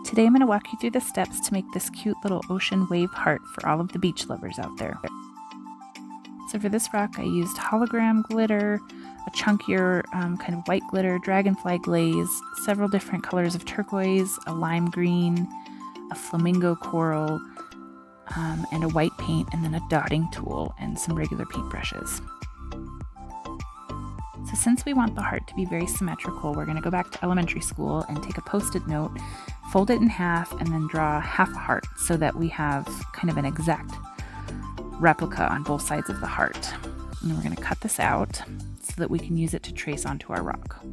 Today I'm going to walk you through the steps to make this cute little ocean wave heart for all of the beach lovers out there. So for this rock I used hologram glitter, a chunkier kind of white glitter, dragonfly glaze, several different colors of turquoise, a lime green, a flamingo coral, and a white paint, and then a dotting tool and some regular paintbrushes. So since we want the heart to be very symmetrical, we're going to go back to elementary school and take a Post-it note, fold it in half, and then draw half a heart so that we have kind of an exact replica on both sides of the heart. And we're going to cut this out so that we can use it to trace onto our rock.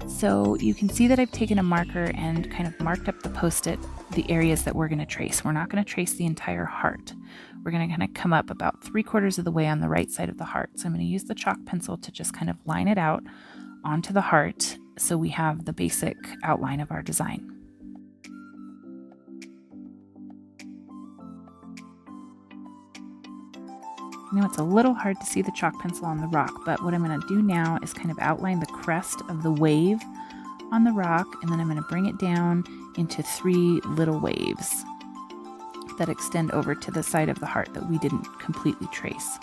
So you can see that I've taken a marker and kind of marked up the Post-it, the areas that we're going to trace. We're not going to trace the entire heart. We're going to kind of come up about 3/4 of the way on the right side of the heart. So I'm going to use the chalk pencil to just kind of line it out onto the heart so we have the basic outline of our design. I know it's a little hard to see the chalk pencil on the rock, but what I'm going to do now is kind of outline the crest of the wave on the rock, and then I'm going to bring it down into 3 little waves that extend over to the side of the heart that we didn't completely trace.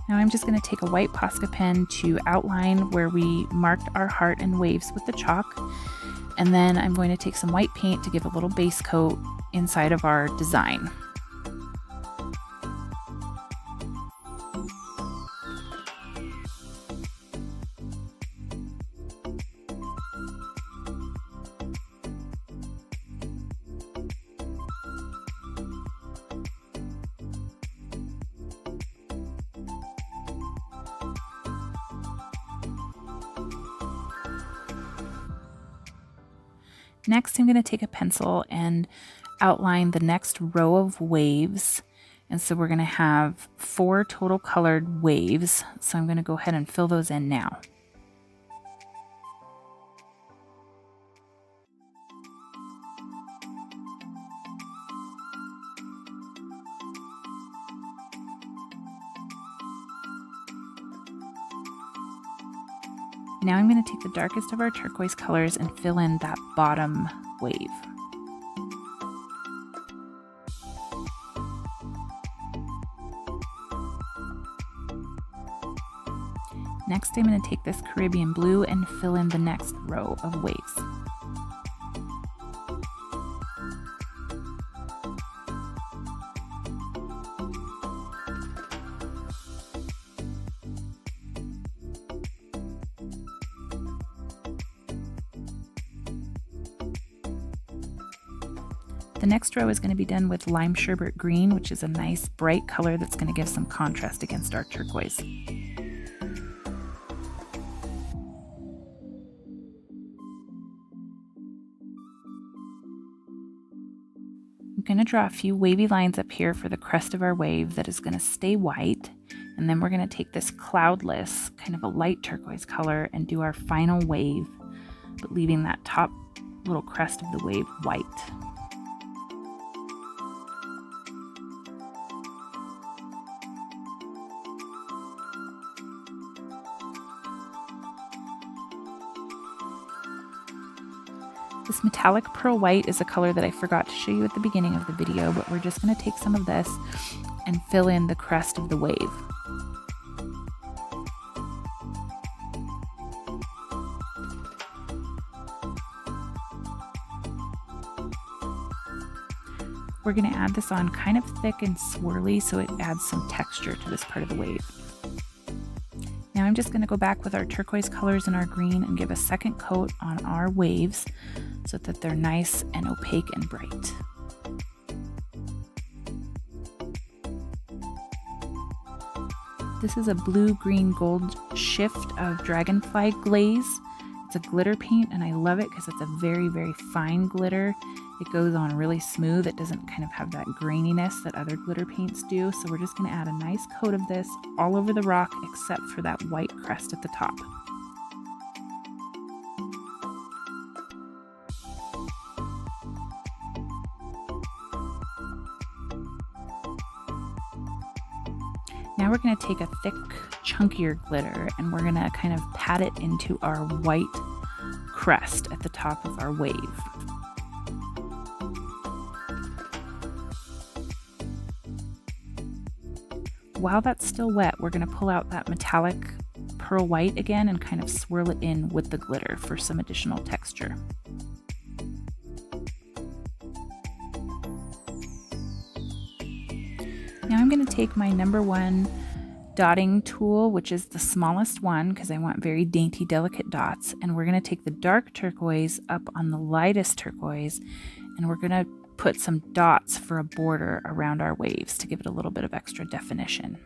Now I'm just going to take a white Posca pen to outline where we marked our heart and waves with the chalk, and then I'm going to take some white paint to give a little base coat inside of our design. Next, I'm going to take a pencil and outline the next row of waves. And so we're going to have 4 total colored waves. So I'm going to go ahead and fill those in now. Now I'm going to take the darkest of our turquoise colors and fill in that bottom wave. Next, I'm going to take this Caribbean blue and fill in the next row of waves. The next row is going to be done with lime sherbet green, which is a nice bright color that's going to give some contrast against our turquoise. I'm going to draw a few wavy lines up here for the crest of our wave that is going to stay white, and then we're going to take this cloudless, kind of a light turquoise color, and do our final wave, but leaving that top little crest of the wave white. This metallic pearl white is a color that I forgot to show you at the beginning of the video, but we're just going to take some of this and fill in the crest of the wave. We're going to add this on kind of thick and swirly so it adds some texture to this part of the wave. Now I'm just going to go back with our turquoise colors and our green and give a second coat on our waves so that they're nice and opaque and bright. This is a blue-green-gold shift of dragonfly glaze. It's a glitter paint and I love it because it's a very, very fine glitter. It goes on really smooth. It doesn't kind of have that graininess that other glitter paints do. So we're just going to add a nice coat of this all over the rock except for that white crest at the top. Now we're going to take a thick, chunkier glitter and we're going to kind of pat it into our white crest at the top of our wave. While that's still wet, we're going to pull out that metallic pearl white again and kind of swirl it in with the glitter for some additional texture. Now I'm going to take my number 1 dotting tool, which is the smallest one because I want very dainty, delicate dots, and we're going to take the dark turquoise up on the lightest turquoise, and we're going to put some dots for a border around our waves to give it a little bit of extra definition.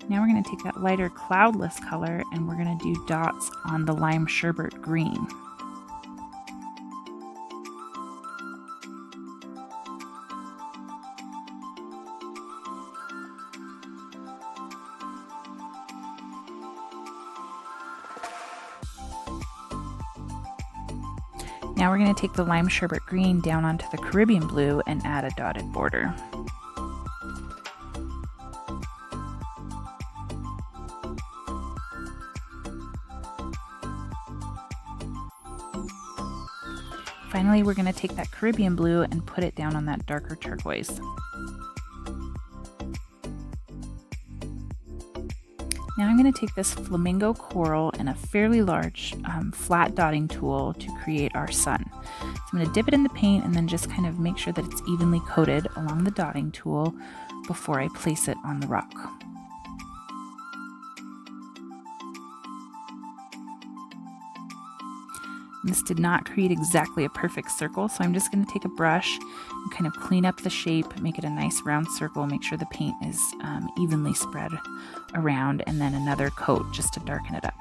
Now we're going to take that lighter cloudless color and we're going to do dots on the lime sherbet green. Now we're going to take the lime sherbet green down onto the Caribbean blue and add a dotted border. Finally, we're going to take that Caribbean blue and put it down on that darker turquoise. Now I'm going to take this flamingo coral and a fairly large flat dotting tool to create our sun. So I'm going to dip it in the paint and then just kind of make sure that it's evenly coated along the dotting tool before I place it on the rock. This did not create exactly a perfect circle, so I'm just going to take a brush and kind of clean up the shape, make it a nice round circle, make sure the paint is evenly spread around, and then another coat just to darken it up.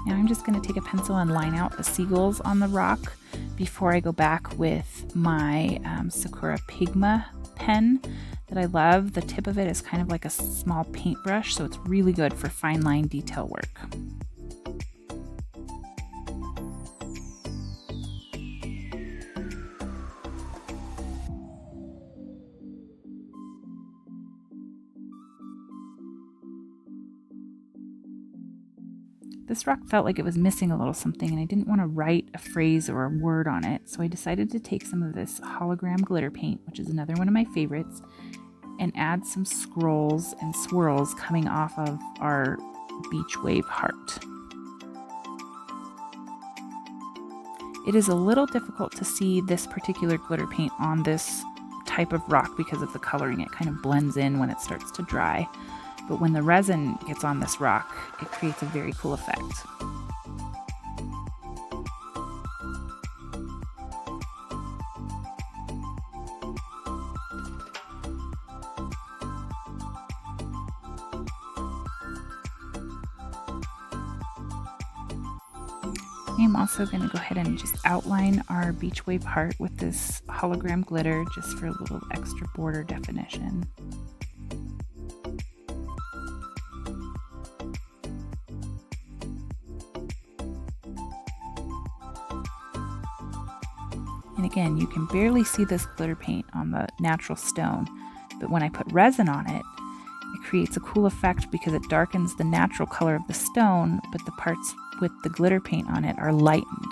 Now I'm just going to take a pencil and line out the seagulls on the rock before I go back with my Sakura Pigma pen that I love. The tip of it is kind of like a small paintbrush, so it's really good for fine line detail work. This rock felt like it was missing a little something, and I didn't want to write a phrase or a word on it, so I decided to take some of this hologram glitter paint, which is another one of my favorites, and add some scrolls and swirls coming off of our beach wave heart. It is a little difficult to see this particular glitter paint on this type of rock because of the coloring. It kind of blends in when it starts to dry. But when the resin gets on this rock, it creates a very cool effect. I'm also going to go ahead and just outline our beach wave heart with this hologram glitter just for a little extra border definition. And again, you can barely see this glitter paint on the natural stone, but when I put resin on it, it creates a cool effect because it darkens the natural color of the stone, but the parts with the glitter paint on it are lightened.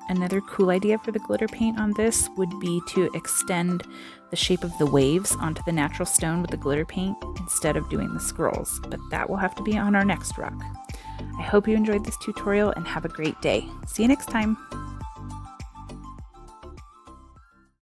Another cool idea for the glitter paint on this would be to extend the shape of the waves onto the natural stone with the glitter paint instead of doing the scrolls, but that will have to be on our next rock. I hope you enjoyed this tutorial and have a great day. See you next time.